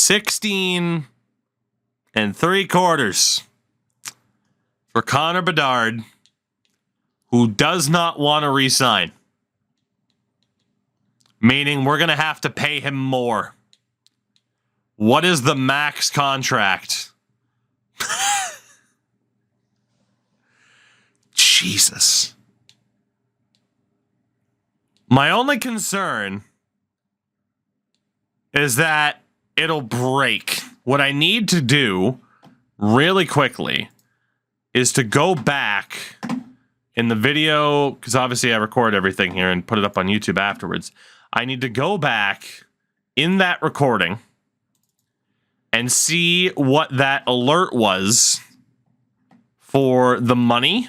16 3/4 for Connor Bedard, who does not want to re-sign. Meaning we're going to have to pay him more. What is the max contract? Jesus. My only concern is that it'll break. What I need to do really quickly is to go back in the video, because obviously I record everything here and put it up on YouTube afterwards. I need to go back in that recording and see what that alert was for the money.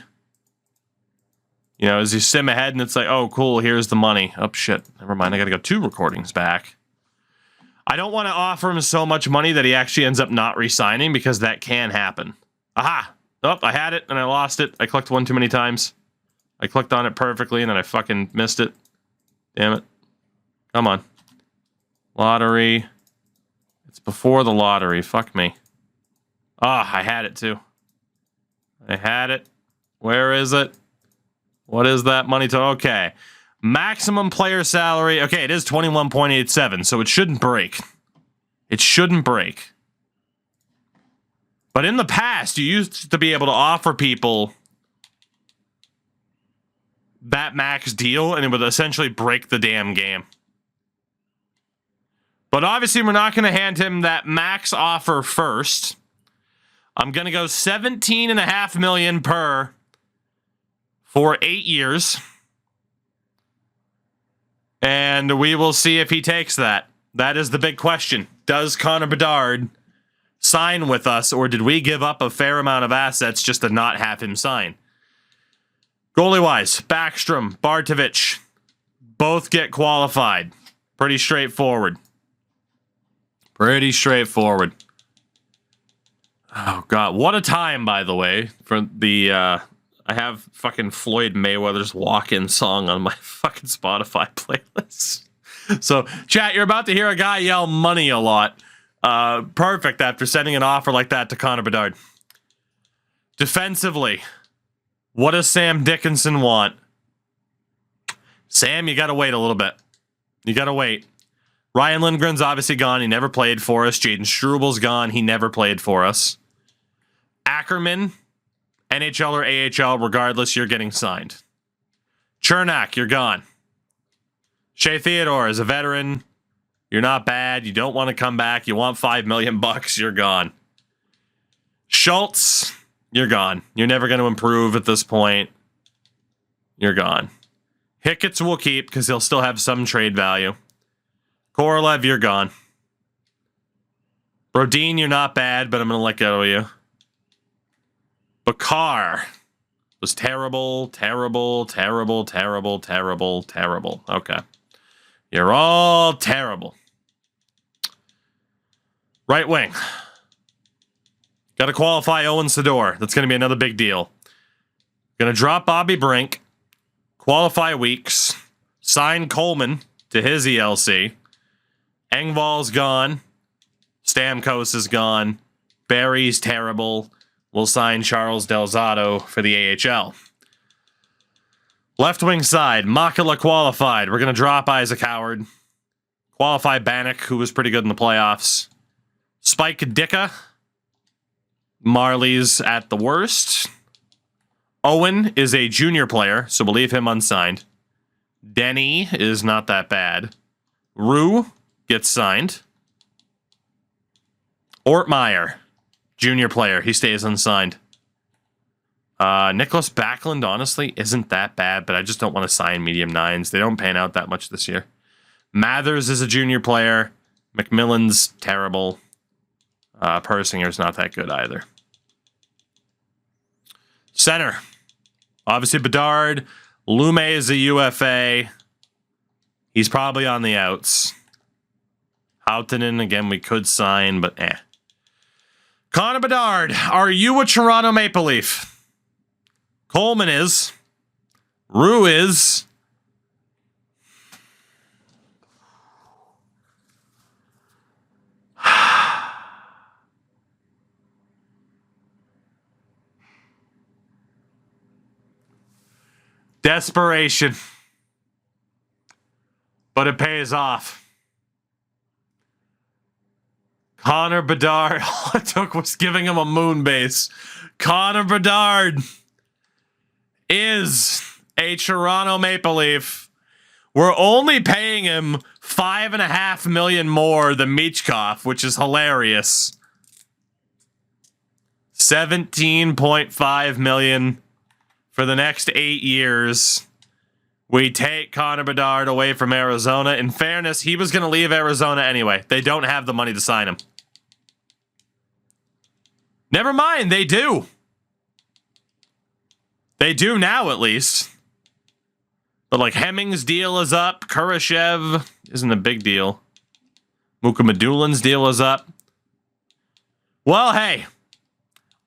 You know, as you sim ahead and it's like, oh, cool, here's the money. Oh, shit. Never mind. I got to go 2 recordings back. I don't want to offer him so much money that he actually ends up not re-signing, because that can happen. Aha! Oh, I had it and I lost it. I clicked one too many times. I clicked on it perfectly and then I fucking missed it. Damn it. Come on. Lottery. It's before the lottery. Fuck me. Ah, I had it too. I had it. Where is it? What is that money to? Okay. Maximum player salary. Okay, it is 21.87, so it shouldn't break. It shouldn't break. But in the past, you used to be able to offer people that max deal, and it would essentially break the damn game. But obviously, we're not going to hand him that max offer first. I'm going to go $17.5 million per for 8 years. And we will see if he takes that. That is the big question. Does Connor Bedard sign with us, or did we give up a fair amount of assets just to not have him sign? Goalie-wise, Backstrom, Bartovich, both get qualified. Pretty straightforward. Pretty straightforward. Oh, God. What a time, by the way, for the... I have fucking Floyd Mayweather's walk-in song on my fucking Spotify playlist. So, chat, you're about to hear a guy yell money a lot. Perfect after sending an offer like that to Connor Bedard. Defensively, what does Sam Dickinson want? Sam, you gotta wait a little bit. You gotta wait. Ryan Lindgren's obviously gone. He never played for us. Jaden Struebel's gone. He never played for us. Ackerman, NHL or AHL, regardless, you're getting signed. Chernak, you're gone. Shea Theodore is a veteran. You're not bad. You don't want to come back. You want $5 million. You're gone. Schultz, you're gone. You're never going to improve at this point. You're gone. Hicketts will keep because he'll still have some trade value. Korolev, you're gone. Brodin, you're not bad, but I'm going to let go of you. Bakar was terrible, terrible, terrible, terrible, terrible, terrible. Okay. You're all terrible. Right wing. Got to qualify Owen Sador. That's going to be another big deal. Going to drop Bobby Brink. Qualify Weeks. Sign Coleman to his ELC. Engvall's gone. Stamkos is gone. Barry's terrible. We'll sign Charles Delzato for the AHL. Left wing side, Makala qualified. We're going to drop Isaac Howard. Qualify Bannock, who was pretty good in the playoffs. Spike Dicka. Marley's at the worst. Owen is a junior player, so we'll leave him unsigned. Denny is not that bad. Rue gets signed. Ortmeyer, junior player. He stays unsigned. Nicholas Backlund, honestly, isn't that bad, but I just don't want to sign medium nines. They don't pan out that much this year. Mathers is a junior player. McMillan's terrible. Persinger's not that good either. Center. Obviously, Bedard. Lume is a UFA. He's probably on the outs. Hautanen, again, we could sign, but eh. Connor Bedard, are you a Toronto Maple Leaf? Coleman is. Rue is. Desperation. But it pays off. Connor Bedard. All it took was giving him a moon base. Connor Bedard is a Toronto Maple Leaf. We're only paying him $5.5 million more than Michkov, which is hilarious. $17.5 million for the next 8 years. We take Connor Bedard away from Arizona. In fairness, he was going to leave Arizona anyway. They don't have the money to sign him. Never mind, they do. They do now, at least. But, like, Hemming's deal is up. Kurashev isn't a big deal. Mukhamadulin's deal is up. Well, hey.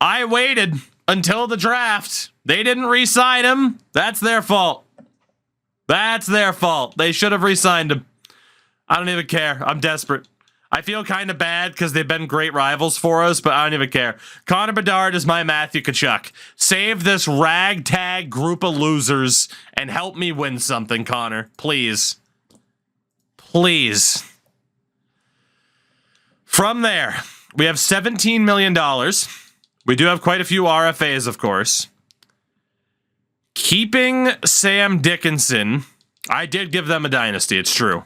I waited until the draft. They didn't re-sign him. That's their fault. That's their fault. They should have re-signed him. I don't even care. I'm desperate. I feel kind of bad because they've been great rivals for us, but I don't even care. Connor Bedard is my Matthew Tkachuk. Save this ragtag group of losers and help me win something, Connor. Please. Please. From there, we have $17 million. We do have quite a few RFAs, of course. Keeping Sam Dickinson, I did give them a dynasty, it's true.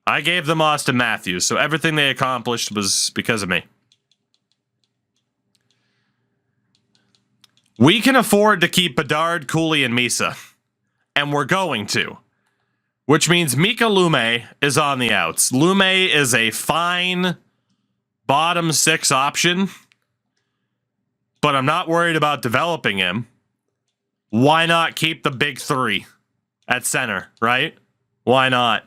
I gave them Austin Matthews, so everything they accomplished was because of me. We can afford to keep Bedard, Cooley, and Misa, and we're going to. Which means Mika Lume is on the outs. Lume is a fine bottom six option, but I'm not worried about developing him. Why not keep the big three at center, right? Why not?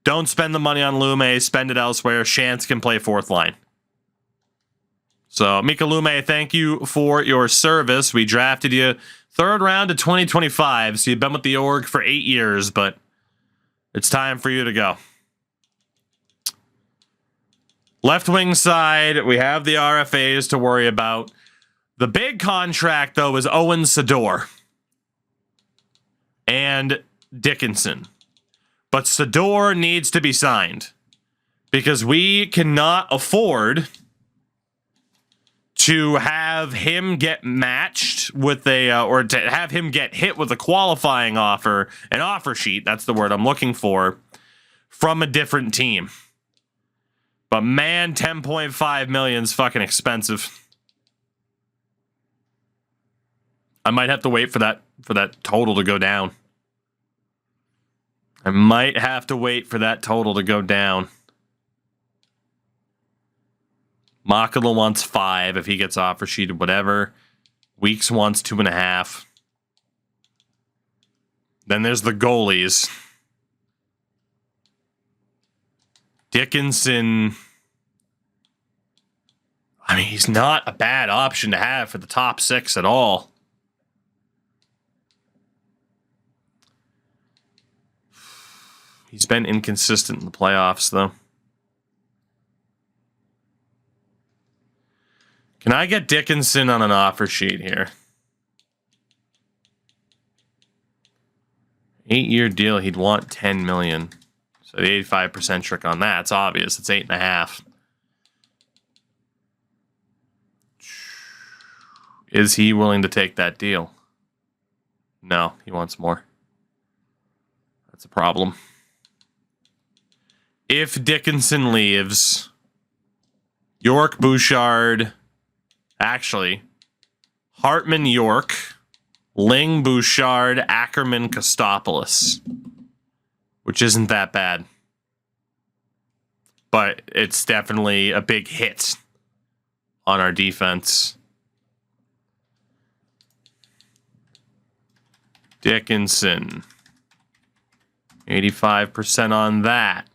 Don't spend the money on Lume, spend it elsewhere. Shantz can play fourth line. So, Mika Lume, thank you for your service. We drafted you third round of 2025, so you've been with the org for 8 years, but it's time for you to go. Left wing side, we have the RFAs to worry about. The big contract, though, is Owen Sador and Dickinson. But Sador needs to be signed because we cannot afford to have him get matched with a, or to have him get hit with a qualifying offer, an offer sheet, that's the word I'm looking for, from a different team. But man, $10.5 million is fucking expensive. I might have to wait for that total to go down. I might have to wait for that total to go down. Makala wants 5 if he gets offer sheeted, whatever. Weeks wants 2.5. Then there's the goalies. Dickinson. I mean, he's not a bad option to have for the top 6 at all. He's been inconsistent in the playoffs, though. Can I get Dickinson on an offer sheet here? 8-year deal, he'd want $10 million. So the 85% trick on that, it's obvious. It's 8.5. Is he willing to take that deal? No, he wants more. That's a problem. If Dickinson leaves, York, Bouchard, actually, Hartman, York, Ling, Bouchard, Ackerman, Kostopoulos, which isn't that bad. But it's definitely a big hit on our defense. Dickinson, 85% on that.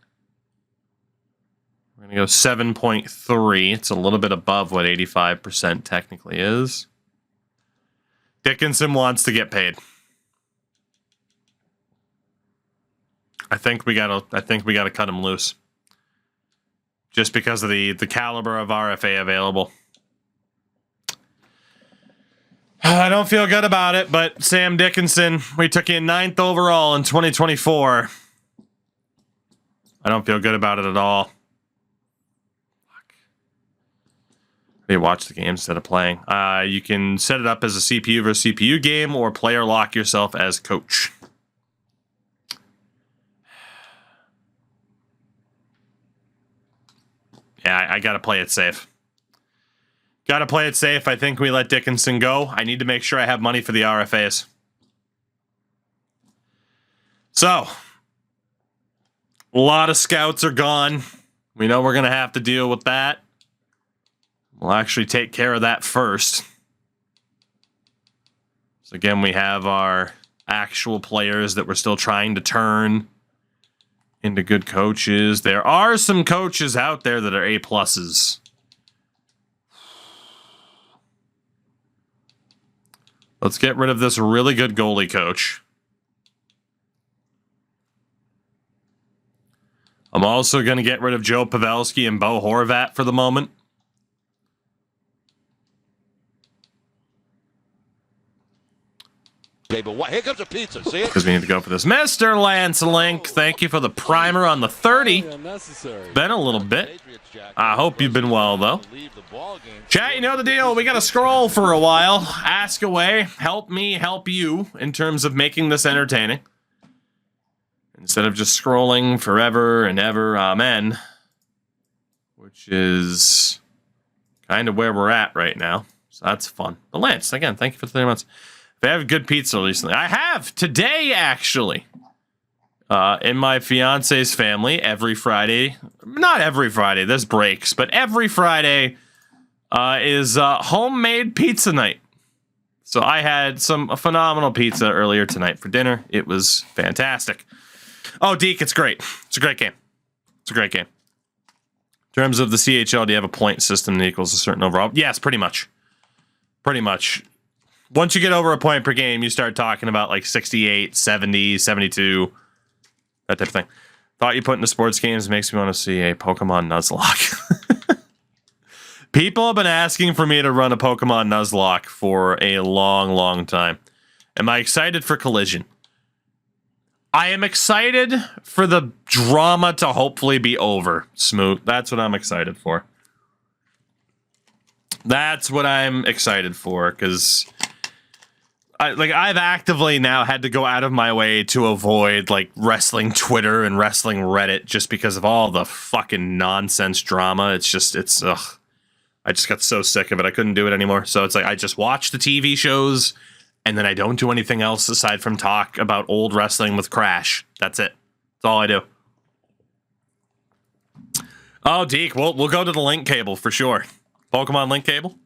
We're going to go 7.3. It's a little bit above what 85% technically is. Dickinson wants to get paid. I think we gotta cut him loose. Just because of the caliber of RFA available. I don't feel good about it, but Sam Dickinson, we took you 9th overall in 2024. I don't feel good about it at all. Fuck. You watch the game instead of playing. You can set it up as a CPU versus CPU game or player lock yourself as coach. Yeah, I gotta play it safe. Gotta play it safe. I think we let Dickinson go. I need to make sure I have money for the RFAs. So, a lot of scouts are gone. We know we're gonna have to deal with that. We'll actually take care of that first. So again, we have our actual players that we're still trying to turn into good coaches. There are some coaches out there that are A+. Let's get rid of this really good goalie coach. I'm also going to get rid of Joe Pavelski and Bo Horvat for the moment. Here comes a pizza, see it? Because we need to go for this. Mr. Lance Link, thank you for the primer on the 30. Been a little bit. I hope you've been well, though. Chat, you know the deal. We got to scroll for a while. Ask away. Help me help you in terms of making this entertaining. Instead of just scrolling forever and ever. Amen. Which is kind of where we're at right now. So that's fun. But Lance, again, thank you for the 3 months. If I have good pizza recently. I have today, actually. In my fiance's family, every Friday. Not every Friday, there's breaks, but every Friday is homemade pizza night. So I had some phenomenal pizza earlier tonight for dinner. It was fantastic. Oh, Deke, it's great. It's a great game. It's a great game. In terms of the CHL, do you have a point system that equals a certain overall? Yes, pretty much. Pretty much. Once you get over a point per game, you start talking about like 68, 70, 72, that type of thing. Thought you put into sports games makes me want to see a Pokemon Nuzlocke. People have been asking for me to run a Pokemon Nuzlocke for a long, long time. Am I excited for Collision? I am excited for the drama to hopefully be over, Smoot. That's what I'm excited for. That's what I'm excited for, because I've actively now had to go out of my way to avoid like wrestling Twitter and wrestling Reddit just because of all the fucking nonsense drama. It's ugh. I just got so sick of it. I couldn't do it anymore. So it's like I just watch the TV shows and then I don't do anything else aside from talk about old wrestling with Crash. That's it. That's all I do. Oh, Deke, we'll go to the link cable for sure. Pokemon link cable?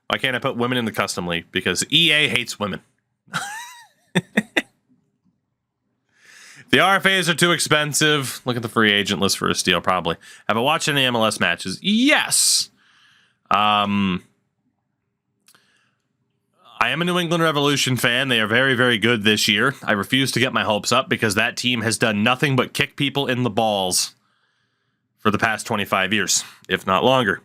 Why can't I put women in the custom league? Because EA hates women. The RFAs are too expensive. Look at the free agent list for a steal, probably. Have I watched any MLS matches? Yes. I am a New England Revolution fan. They are very, very good this year. I refuse to get my hopes up because that team has done nothing but kick people in the balls for the past 25 years, if not longer.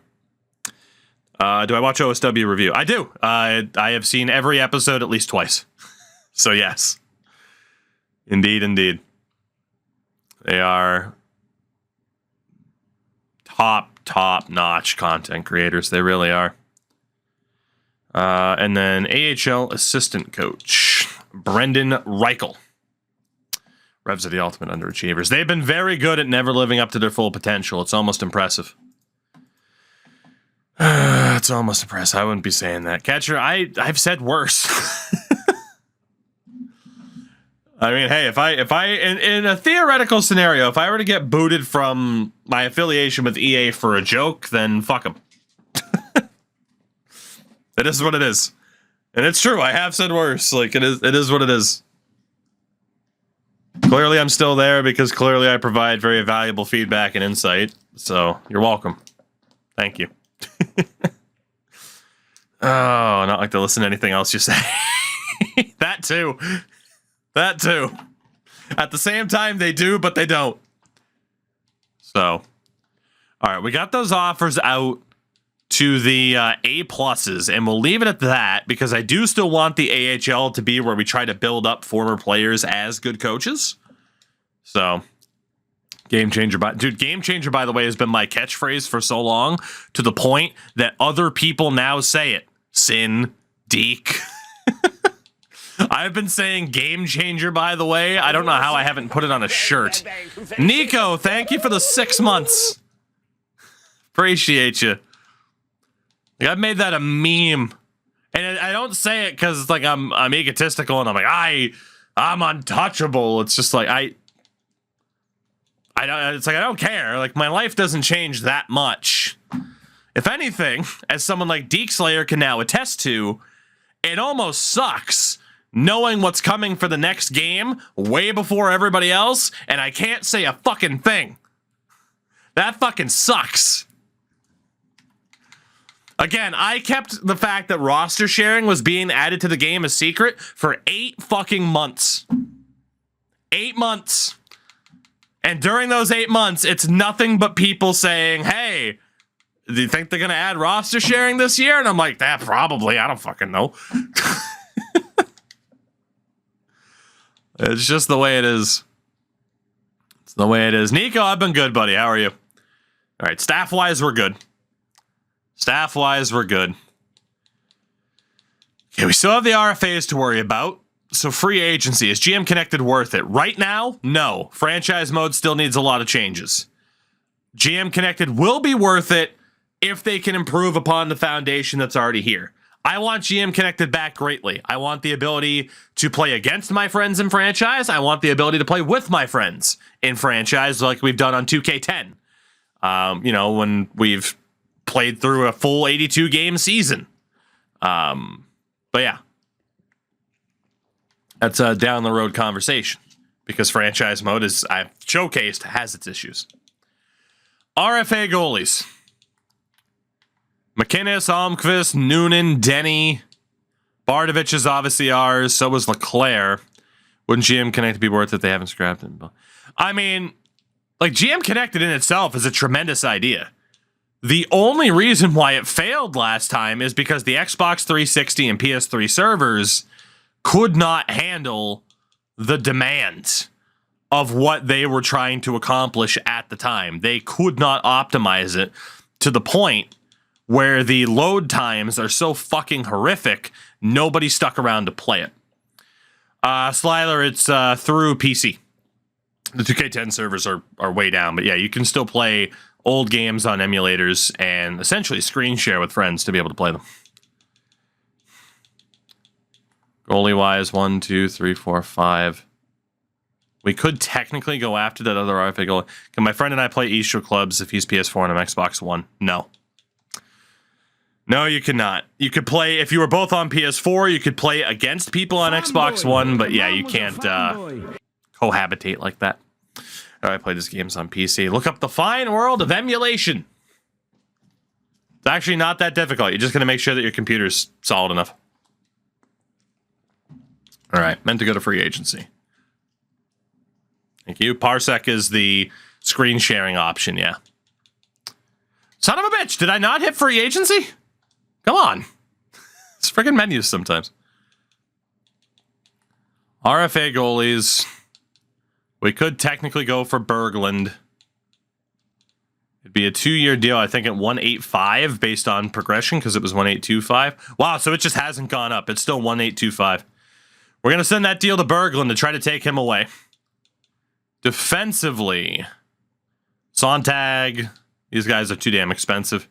Do I watch OSW review? I do. I have seen every episode at least twice. So yes. Indeed, indeed. They are top-notch content creators. They really are. And then AHL assistant coach, Brendan Reichel. Revs are the ultimate underachievers. They've been very good at never living up to their full potential. It's almost impressive. It's almost impressive. I wouldn't be saying that. Catcher, I've said worse. I mean, hey, if I in a theoretical scenario, if I were to get booted from my affiliation with EA for a joke, then fuck them. It is what it is. And it's true. I have said worse. Like, it is what it is. Clearly, I'm still there because clearly I provide very valuable feedback and insight. So, you're welcome. Thank you. Oh, not like to listen to anything else you say. That too. That too. At the same time, they do, but they don't. So, all right, we got those offers out. to the A pluses, and we'll leave it at that because I do still want the AHL to be where we try to build up former players as good coaches. So, game changer, game changer, by the way, has been my catchphrase for so long to the point that other people now say it. Sin, Deke. I've been saying game changer, by the way. I don't know how I haven't put it on a shirt. Nico, thank you for the 6 months. Appreciate you. Like, I've made that a meme. And I don't say it because it's like I'm egotistical and I'm like, I'm untouchable. It's just like I don't care. Like, my life doesn't change that much. If anything, as someone like Deke Slayer can now attest to, it almost sucks knowing what's coming for the next game way before everybody else, and I can't say a fucking thing. That fucking sucks. Again, I kept the fact that roster sharing was being added to the game a secret for 8 fucking months. 8 months. And during those 8 months, it's nothing but people saying, hey, do you think they're going to add roster sharing this year? And I'm like, that probably. I don't fucking know. It's just the way it is. It's the way it is. Nico, I've been good, buddy. How are you? All right, staff-wise, we're good. Staff-wise, we're good. Okay, we still have the RFAs to worry about. So free agency, is GM Connected worth it? Right now, no. Franchise mode still needs a lot of changes. GM Connected will be worth it if they can improve upon the foundation that's already here. I want GM Connected back greatly. I want the ability to play against my friends in franchise. I want the ability to play with my friends in franchise like we've done on 2K10. When we've played through a full 82 game season. But yeah, that's a down the road conversation because franchise mode, as I've showcased, has its issues. RFA goalies. McInnes, Almqvist, Noonan, Denny. Bardovich is obviously ours. So was LeClaire. Wouldn't GM Connected be worth it? They haven't scrapped it. I mean, like, GM Connected in itself is a tremendous idea. The only reason why it failed last time is because the Xbox 360 and PS3 servers could not handle the demand of what they were trying to accomplish at the time. They could not optimize it to the point where the load times are so fucking horrific, nobody stuck around to play it. Sliler, it's through PC. The 2K10 servers are way down, but yeah, you can still play old games on emulators and essentially screen share with friends to be able to play them. Goalie-wise, 1, 2, 3, 4, 5. We could technically go after that other RFA goalie. Can my friend and I play Easter clubs if he's PS4 and I'm Xbox One? No. No, you cannot. You could play, if you were both on PS4, you could play against people on Xbox One, but yeah, you can't cohabitate like that. All right, play these games on PC. Look up the fine world of emulation. It's actually not that difficult. You're just going to make sure that your computer's solid enough. All right, meant to go to free agency. Thank you. Parsec is the screen sharing option, yeah. Son of a bitch, did I not hit free agency? Come on. It's freaking menus sometimes. RFA goalies. We could technically go for Berglund. It'd be a 2-year deal, I think, at 185 based on progression because it was 1825. Wow, so it just hasn't gone up. It's still 1825. We're going to send that deal to Berglund to try to take him away. Defensively, Sontag. These guys are too damn expensive.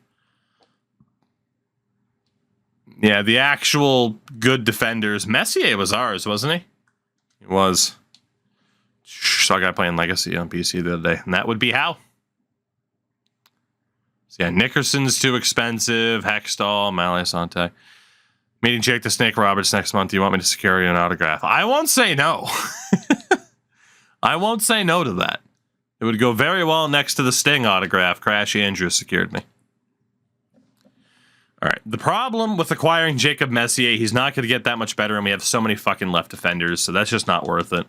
Yeah, the actual good defenders. Messier was ours, wasn't he? He was. Saw a guy playing Legacy on PC the other day, and that would be how. So yeah, Nickerson's too expensive. Hextall, Malay, Sontag. Meeting Jake the Snake Roberts next month. Do you want me to secure you an autograph? I won't say no. I won't say no to that. It would go very well next to the Sting autograph. Crash Andrews secured me. All right. The problem with acquiring Jacob Messier, he's not going to get that much better, and we have so many fucking left defenders, so that's just not worth it.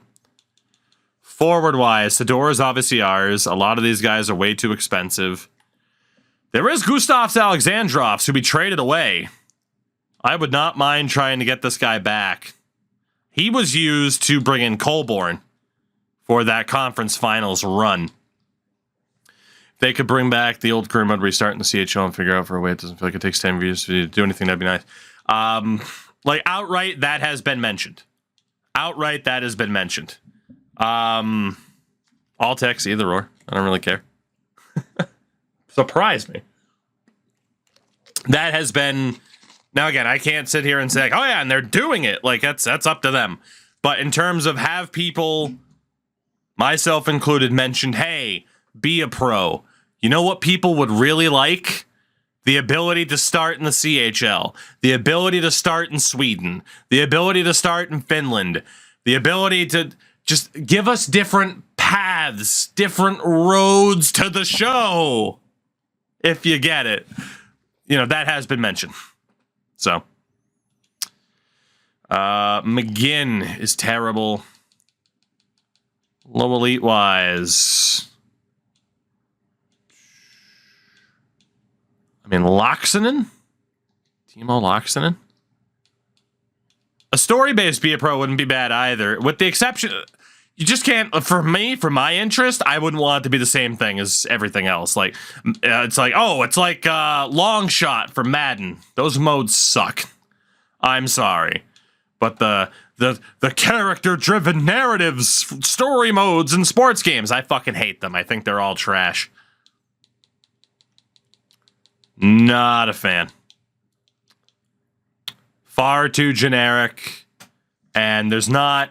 Forward-wise, Sador is obviously ours. A lot of these guys are way too expensive. There is Gustavs Alexandrovs who be traded away. I would not mind trying to get this guy back. He was used to bring in Colborne for that conference finals run. If they could bring back the old career mode restart in the CHL and figure out for a way it doesn't feel like it takes 10 views to do anything, that'd be nice. Like outright, that has been mentioned. Outright, that has been mentioned. All text, either or. I don't really care. Surprise me. That has been... Now, again, I can't sit here and say, oh, yeah, and they're doing it. Like, that's up to them. But in terms of have people, myself included, mentioned, hey, be a pro. You know what people would really like? The ability to start in the CHL. The ability to start in Sweden. The ability to start in Finland. The ability to just give us different paths, different roads to the show. If you get it. You know, that has been mentioned. So, McGinn is terrible. Low elite wise. I mean, Laaksonen? Timo Laaksonen? A story-based Be a Pro wouldn't be bad either. With the exception, you just can't, for me, for my interest, I wouldn't want it to be the same thing as everything else. Like, it's like long shot for Madden. Those modes suck. I'm sorry. But the character-driven narratives, story modes in sports games, I fucking hate them. I think they're all trash. Not a fan. Far too generic. And there's not...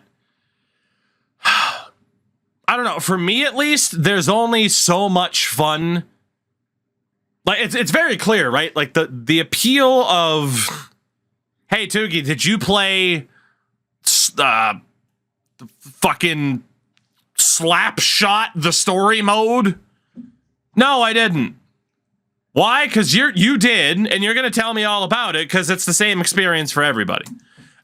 I don't know. For me, at least, there's only so much fun. Like, it's very clear, right? Like, the appeal of... Hey, Tugi, did you play... the fucking slap shot the story mode? No, I didn't. Why? Because you did, and you're going to tell me all about it because it's the same experience for everybody.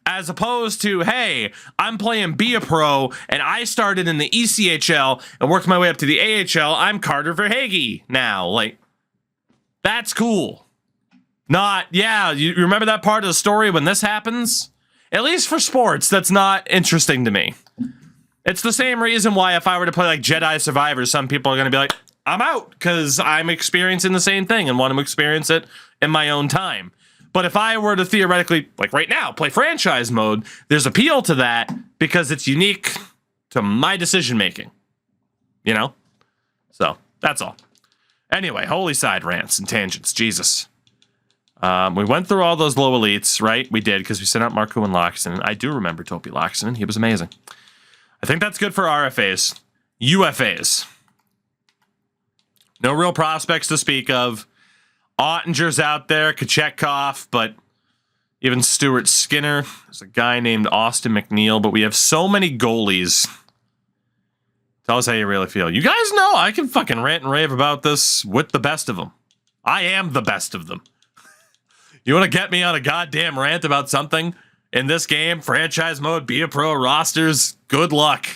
As opposed to, hey, I'm playing Be a Pro, and I started in the ECHL and worked my way up to the AHL. I'm Carter Verhaeghe now. Like, that's cool. Not, yeah, you remember that part of the story when this happens? At least for sports, that's not interesting to me. It's the same reason why if I were to play like Jedi Survivor, some people are going to be like, I'm out because I'm experiencing the same thing and want to experience it in my own time. But if I were to theoretically, like right now, play franchise mode, there's appeal to that because it's unique to my decision making. You know? So, that's all. Anyway, holy side rants and tangents. Jesus. We went through all those low elites, right? We did because we sent out Markku and Laaksonen. I do remember Topi Laaksonen. He was amazing. I think that's good for RFAs. UFAs. No real prospects to speak of. Ottinger's out there, Kochetkov, but even Stuart Skinner. There's a guy named Austin McNeil, but we have so many goalies. Tell us how you really feel. You guys know I can fucking rant and rave about this with the best of them. I am the best of them. You want to get me on a goddamn rant about something in this game? Franchise mode, Be a Pro, rosters, good luck.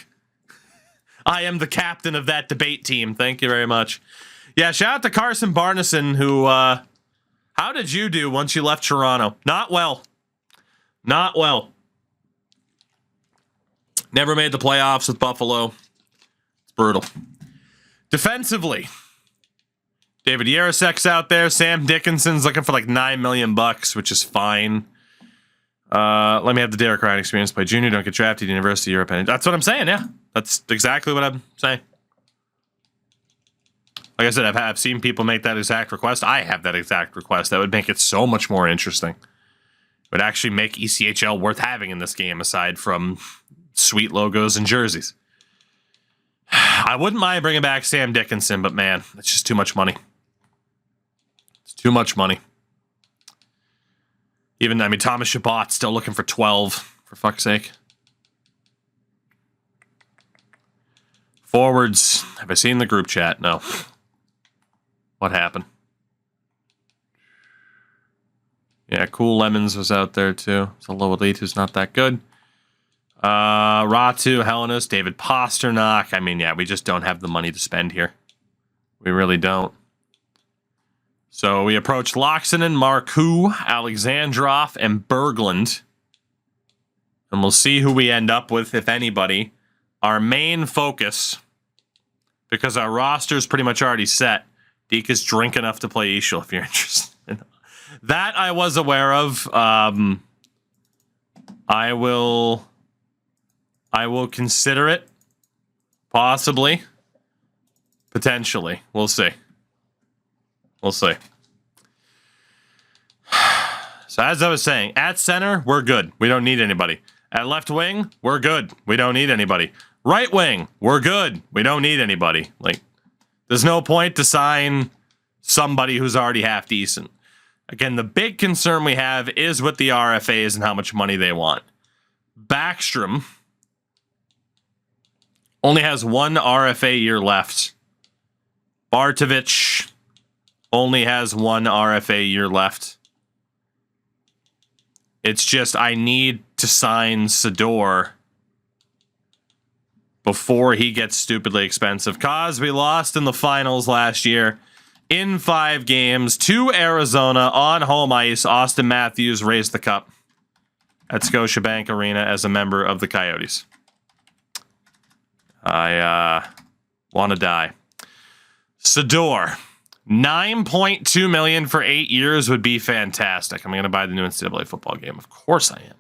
I am the captain of that debate team. Thank you very much. Yeah, shout out to Carson Barneson, who, how did you do once you left Toronto? Not well. Not well. Never made the playoffs with Buffalo. It's brutal. Defensively, David Yarasek's out there. Sam Dickinson's looking for like $9 million, which is fine. Let me have the Derek Ryan experience. Play junior, don't get drafted, University of Europe. That's what I'm saying, yeah. That's exactly what I'm saying. Like I said, I've seen people make that exact request. I have that exact request. That would make it so much more interesting. It would actually make ECHL worth having in this game, aside from sweet logos and jerseys. I wouldn't mind bringing back Sam Dickinson, but man, that's just too much money. It's too much money. Even, I mean, Thomas Chabot's still looking for 12, for fuck's sake. Forwards. Have I seen the group chat? No. What happened? Yeah, Cool Lemons was out there too. It's a low elite who's not that good. Ratu, Hellenist, David Pasternak. I mean, yeah, we just don't have the money to spend here. We really don't. So we approach Loxinen, Marcoux, Alexandrov, and Berglund. And we'll see who we end up with, if anybody. Our main focus, because our roster is pretty much already set. Deke is drink enough to play Ishel if you're interested. That I was aware of. I will consider it. Possibly. Potentially. We'll see. We'll see. So as I was saying, at center, we're good. We don't need anybody. At left wing, we're good. We don't need anybody. Right wing, we're good. We don't need anybody. Like, there's no point to sign somebody who's already half decent. Again, the big concern we have is with the RFAs and how much money they want. Backstrom only has one RFA year left. Bartovich only has one RFA year left. It's just I need to sign Sador before he gets stupidly expensive. Cause we lost in the finals last year in 5 games to Arizona on home ice. Austin Matthews raised the cup at Scotiabank Arena as a member of the Coyotes. I want to die. Sador, $9.2 million for 8 years would be fantastic. I'm going to buy the new NCAA football game. Of course I am.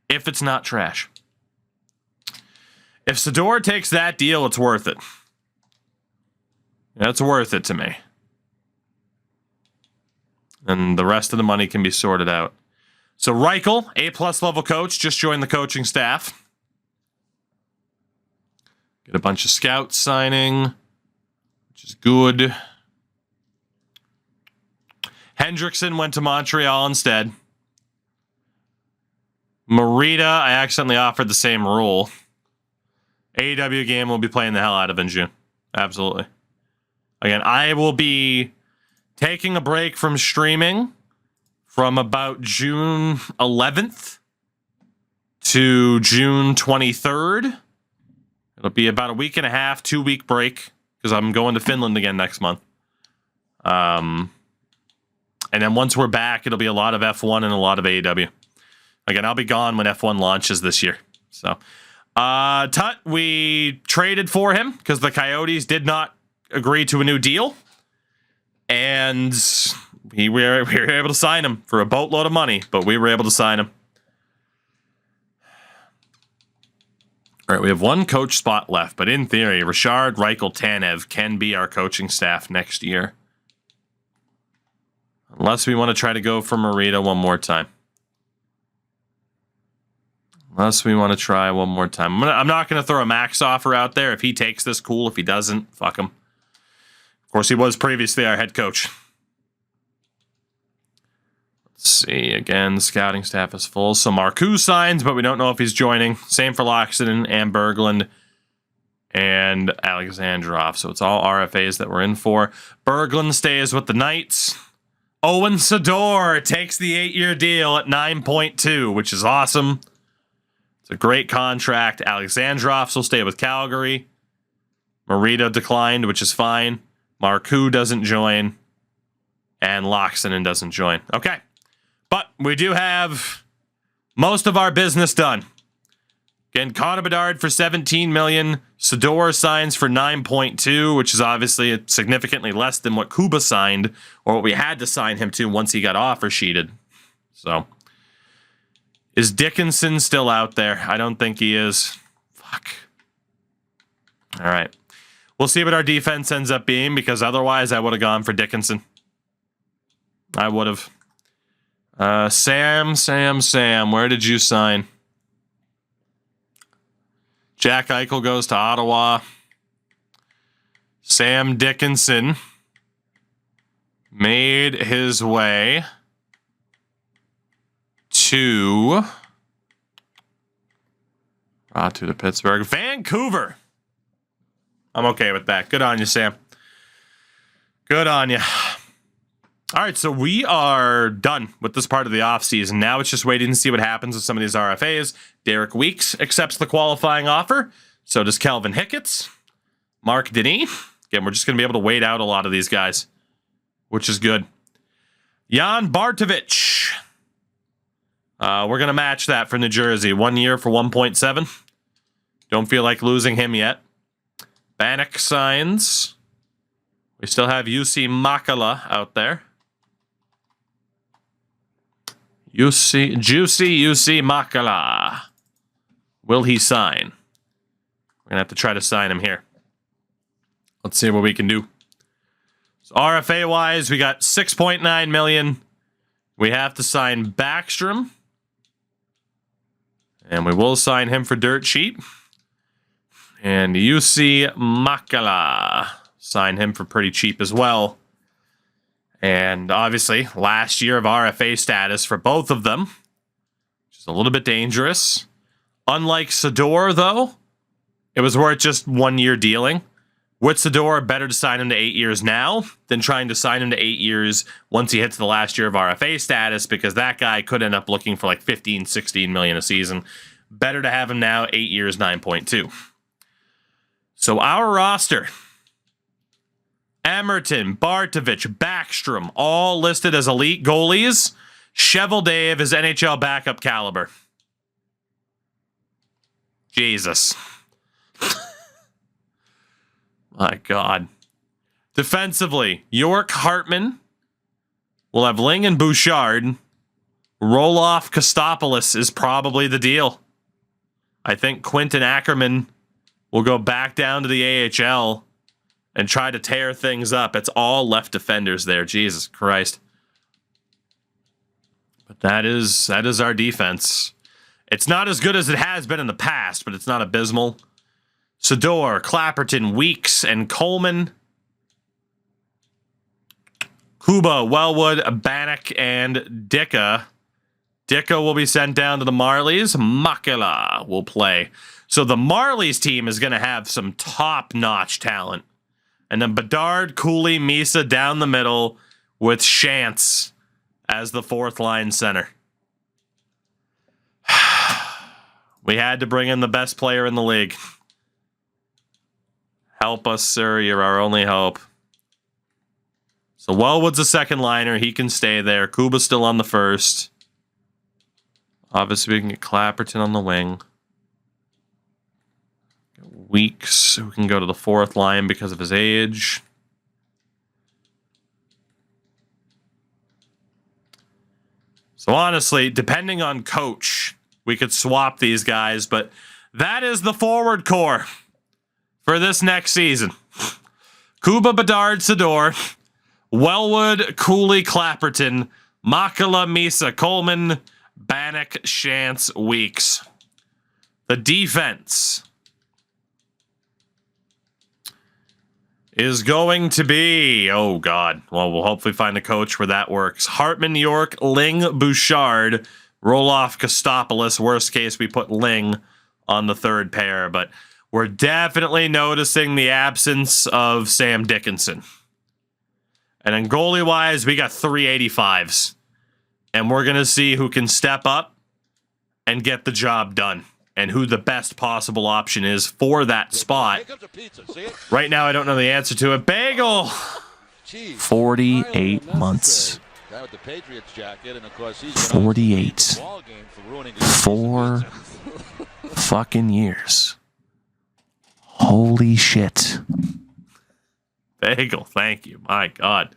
If it's not trash. If Sador takes that deal, it's worth it. That's worth it to me. And the rest of the money can be sorted out. So Reichel, A+ level coach, just joined the coaching staff. Get a bunch of scouts signing, which is good. Hendrickson went to Montreal instead. Marita, I accidentally offered the same role. AEW game will be playing the hell out of in June. Absolutely. Again, I will be taking a break from streaming from about June 11th to June 23rd. It'll be about a week and a half, 2-week break, because I'm going to Finland again next month. And then once we're back, it'll be a lot of F1 and a lot of AEW. Again, I'll be gone when F1 launches this year. So, Tut, we traded for him because the Coyotes did not agree to a new deal. And we were able to sign him for a boatload of money, but we were able to sign him. All right, we have one coach spot left, but in theory, Richard, Reichel, Tanev can be our coaching staff next year. Unless we want to try to go for Marita one more time. Unless we want to try one more time. I'm not going to throw a max offer out there. If he takes this, cool. If he doesn't, fuck him. Of course, he was previously our head coach. Let's see. Again, the scouting staff is full. So Marcoux signs, but we don't know if he's joining. Same for Loxinen and Berglund and Alexandrov. So it's all RFAs that we're in for. Berglund stays with the Knights. Owen Sador takes the 8-year deal at 9.2, which is awesome. It's a great contract. Alexandrov will stay with Calgary. Marita declined, which is fine. Marcoux doesn't join. And Loxinen doesn't join. Okay. But we do have most of our business done. Again, Connor Bedard for $17 million. Sador signs for 9.2, which is obviously significantly less than what Kuba signed, or what we had to sign him to once he got offer sheeted. So, is Dickinson still out there? I don't think he is. Fuck. All right. We'll see what our defense ends up being, because otherwise I would have gone for Dickinson. I would have. Sam, where did you sign? Jack Eichel goes to Ottawa. Sam Dickinson made his way to the Pittsburgh. Vancouver. I'm okay with that. Good on you, Sam. Good on you. All right, so we are done with this part of the offseason. Now it's just waiting to see what happens with some of these RFAs. Derek Weeks accepts the qualifying offer. So does Kelvin Hicketts. Mark Denis. Again, we're just going to be able to wait out a lot of these guys. which is good. Jan Bartovich. We're going to match that for New Jersey. 1 year for 1.7. Don't feel like losing him yet. Bannock signs. We still have UC Makala out there. Juicy UC Makala. Will he sign? We're going to have to try to sign him here. Let's see what we can do. So RFA-wise, we got $6.9 million. We have to sign Backstrom. And we will sign him for dirt cheap. And UC Makala. Sign him for pretty cheap as well. And obviously, last year of RFA status for both of them. Which is a little bit dangerous. Unlike Sador, though, it was worth just 1 year dealing. With Sador, better to sign him to 8 years now than trying to sign him to 8 years once he hits the last year of RFA status, because that guy could end up looking for like 15, 16 million a season. Better to have him now, 8 years, 9.2. So our roster: Emerton, Bartovich, Backstrom, all listed as elite goalies. Cheval Dave is NHL backup caliber. Jesus. My God. Defensively, York, Hartman. We'll have Ling and Bouchard. Roloff, Kostopoulos is probably the deal. I think Quinton Ackerman will go back down to the AHL and try to tear things up. It's all left defenders there. Jesus Christ. But that is our defense. It's not as good as it has been in the past, but it's not abysmal. Sador, Clapperton, Weeks, and Coleman. Kuba, Wellwood, Bannock, and Dicka. Dicka will be sent down to the Marlies. Makela will play. So the Marlies team is going to have some top-notch talent. And then Bedard, Cooley, Misa down the middle with Shantz as the fourth line center. We had to bring in the best player in the league. Help us, sir. You're our only hope. So Wellwood's a second liner. He can stay there. Kuba's still on the first. Obviously, we can get Clapperton on the wing. Weeks, who can go to the fourth line because of his age. So honestly, depending on coach, we could swap these guys, but that is the forward core for this next season. Kuba, Bedard, Sador, Wellwood, Cooley, Clapperton, Makala, Misa, Coleman, Bannock, Shantz, Weeks. The defense is going to be, oh God, well, we'll hopefully find a coach where that works. Hartman, York, Ling, Bouchard, Roloff, Kostopoulos. Worst case, we put Ling on the third pair, but we're definitely noticing the absence of Sam Dickinson. And then goalie-wise, we got 385s. And we're going to see who can step up and get the job done, and who the best possible option is for that spot. Right now, I don't know the answer to it. Bagel! 48 months. 48. 4 fucking years. Holy shit. Bagel, thank you. My God.